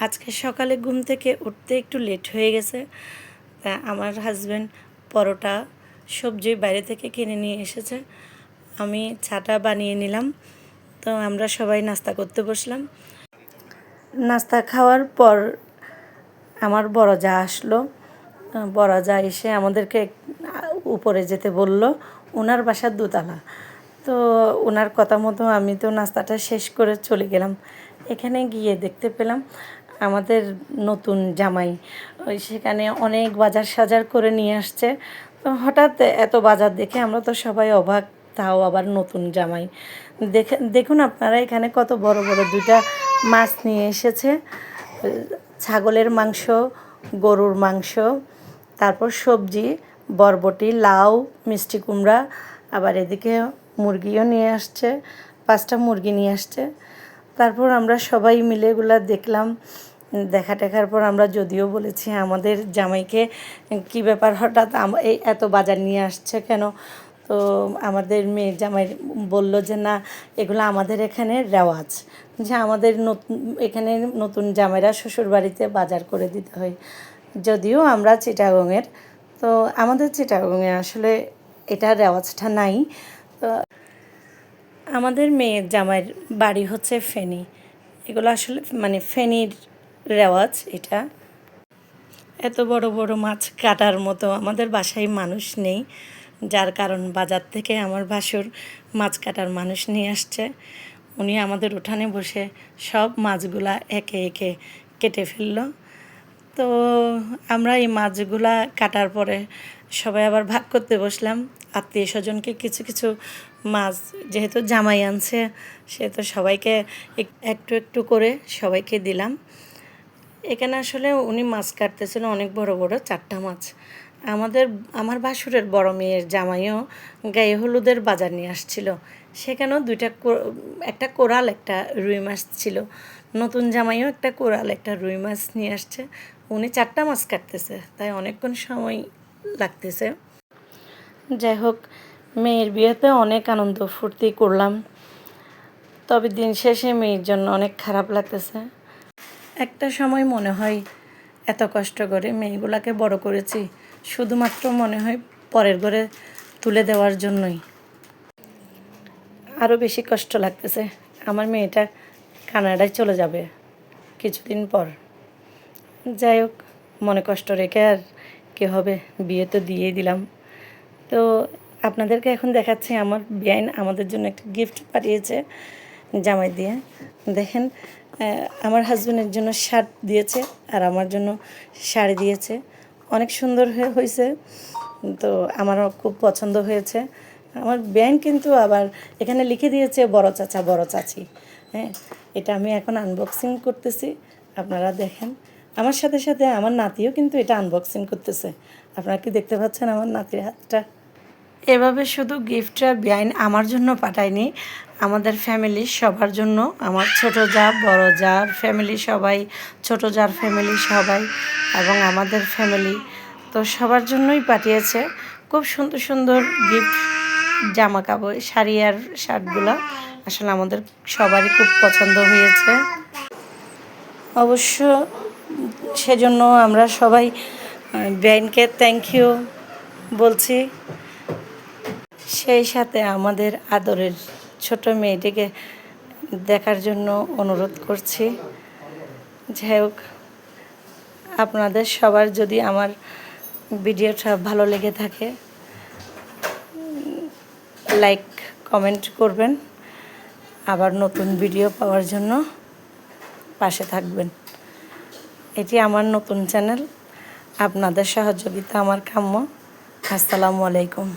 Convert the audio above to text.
আজকে সকালে ঘুম থেকে উঠতে একটু লেট হয়ে গেছে। তা আমার হাজব্যান্ড পরোটা সবজি বাইরে থেকে কিনে নিয়ে এসেছে। আমি চাটা বানিয়ে নিলাম। তো আমরা সবাই নাস্তা করতে বসলাম। নাস্তা খাওয়ার পর আমার বড় যা আসলো। বড় যা এসে আমাদেরকে উপরে যেতে বলল। ওনার বাসা দোতলা। তো ওনার কথা মতো আমি তো নাস্তাটা শেষ করে চলে গেলাম। এখানে গিয়ে দেখতে পেলাম আমাদের নতুন জামাই সেখানে অনেক বাজার সাজার করে নিয়ে আসছে। তো হঠাৎ এত বাজার দেখে আমরা তো সবাই অবাক, তাও আবার নতুন জামাই। দেখুন আপনারা এখানে কত বড় বড় দুইটা মাছ নিয়ে এসেছে। ছাগলের মাংস, গরুর মাংস, তারপর সবজি, বরবটি, লাউ, মিষ্টি কুমড়া, আবার এদিকে মুরগিও নিয়ে আসছে, 5টা মুরগি নিয়ে আসছে। তারপর আমরা সবাই মিলে এগুলো দেখলাম। দেখার পর আমরা যদিও বলেছি আমাদের জামাইকে, কী ব্যাপার হঠাৎ এই এত বাজার নিয়ে আসছে কেন? তো আমাদের মেয়ে জামাই বলল যে না, এগুলো আমাদের এখানে রেওয়াজ, যে আমাদের নতুন এখানে নতুন জামাইরা শ্বশুরবাড়িতে বাজার করে দিতে হয়। যদিও আমরা চিটাগংয়ের, তো আমাদের চিটাগংয়ে আসলে এটা রেওয়াজটা নাই। তো আমাদের মেয়ের জামাইয়ের বাড়ি হচ্ছে ফেনী। এগুলো আসলে মানে ফেনীর রেওয়াজ এটা। এত বড় বড় মাছ কাটার মতো আমাদের বাসায় মানুষ নেই, যার কারণ বাজার থেকে আমার ভাসুর মাছ কাটার মানুষ নিয়ে আসছে। উনি আমাদের উঠানে বসে সব মাছগুলা একে একে কেটে ফেলল। তো আমরা এই মাছগুলা কাটার পরে সবাই আবার ভাগ করতে বসলাম। আত্মীয় স্বজনকে কিছু কিছু মাছ, যেহেতু জামাই আনছে সেহেতু সবাইকে একটু একটু করে সবাইকে দিলাম। এখানে আসলে উনি মাছ কাটতেছিল অনেক বড় বড় 4টা মাছ। আমার ভাসুরের বড় মেয়ের জামাইও গায়ে হলুদের বাজার নিয়ে আসছিল। সেখানেও একটা কোরাল, একটা রুই মাছ ছিল। নতুন জামাইও একটা কোরাল, একটা রুই মাছ নিয়ে আসছে। উনি 4টা মাছ কাটতেছে, তাই অনেকক্ষণ সময় লাগতেছে। যাই হোক, মেয়ের বিয়েতে অনেক আনন্দ ফুর্তি করলাম। তবে দিন শেষে মেয়ের জন্য অনেক খারাপ লাগতেছে। একটা সময় মনে হয় এত কষ্ট করে মেয়েগুলাকে বড় করেছি, শুধুমাত্র মনে হয় পরের ঘরে তুলে দেওয়ার জন্যই। আরও বেশি কষ্ট লাগতেছে। আমার মেয়েটা কানাডায় চলে যাবে কিছুদিন পর। যাই হোক, মনে কষ্ট রেখে আর কী হবে, বিয়ে তো দিয়েই দিলাম। তো আপনাদেরকে এখন দেখাচ্ছি আমার বেআইন আমাদের জন্য একটা গিফট পাঠিয়েছে জামাই দিয়ে। দেখেন, আমার হাজব্যান্ডের জন্য শার্ট দিয়েছে আর আমার জন্য শাড়ি দিয়েছে। অনেক সুন্দর হয়েছে, তো আমারও খুব পছন্দ হয়েছে। আমার বেআইন কিন্তু আবার এখানে লিখে দিয়েছে বড় চাচা, বড় চাচি। হ্যাঁ, এটা আমি এখন আনবক্সিং করতেছি, আপনারা দেখেন। আমার সাথে সাথে আমার নাতিও কিন্তু এটা আনবক্সিং করতেছে। আপনারা কি দেখতে পাচ্ছেন আমার নাতির হাতটা? এভাবে শুধু গিফটটা বেআইন আমার জন্য পাঠায়নি, আমাদের ফ্যামিলি সবার জন্য, আমার ছোট যা, বড় যার ফ্যামিলি সবাই, ছোট যার ফ্যামিলি সবাই, এবং আমাদের ফ্যামিলি, তো সবার জন্যই পাঠিয়েছে। খুব সুন্দর সুন্দর গিফট, জামা কাপড়, শাড়ি আর শার্টগুলো আসলে আমাদের সবারই খুব পছন্দ হয়েছে। অবশ্য সেজন্য আমরা সবাই বেআইনকে থ্যাংক ইউ বলছি। সেই সাথে আমাদের আদরের ছোট মেয়েটিকে দেখার জন্য অনুরোধ করছি। যাই হোক, আপনাদের সবার যদি আমার ভিডিওটা ভালো লেগে থাকে, লাইক কমেন্ট করবেন, আবার নতুন ভিডিও পাওয়ার জন্য পাশে থাকবেন। এটি আমার নতুন চ্যানেল, আপনাদের সহযোগিতা আমার কাম্য। আসসালামু আলাইকুম।